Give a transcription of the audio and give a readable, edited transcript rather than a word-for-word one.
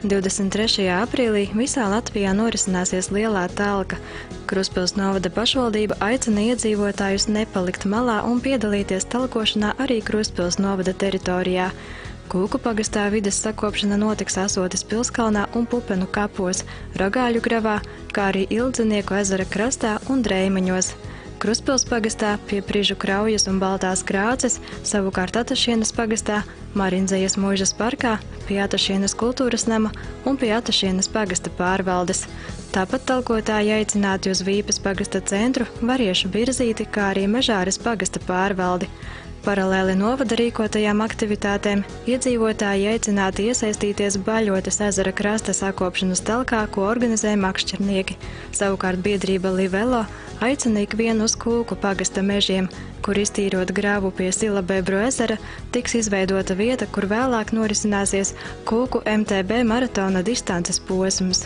23. aprīlī visā Latvijā norisināsies lielā talka. Krustpils novada pašvaldība aicina iedzīvotājus nepalikt malā un piedalīties talkošanā arī Krustpils novada teritorijā. Kūku pagastā vides sakopšana notiks Asotes pilskalnā un Pupenu kapos, Ragāļu gravā, kā arī Ildzinieku ezera krastā un Dreimaņos. Krustpils pagastā pie Prižu kraujas un Baltās krāces, savukārt Atašienas pagastā, Marinzejas muižas parkā, pie Atašienas kultūras nama un pie Atašienas pagasta pārvaldes. Tāpat talkotāji aicināti uz Vīpes pagasta centru, Variešu virzīti, kā arī Mežāres pagasta pārvaldi. Paralēli novada rīkotajām aktivitātēm iedzīvotāji aicināti iesaistīties Baļotes ezera krasta sakopšanas talkā, ko organizē makšķernieki. Savukārt biedrība Livelo aicina ikvienu uz Kūku pagasta mežiem, kur iztīrot grāvu pie Silabebru ezera, tiks izveidota vieta, kur vēlāk norisināsies Kūku MTB maratona distances posms.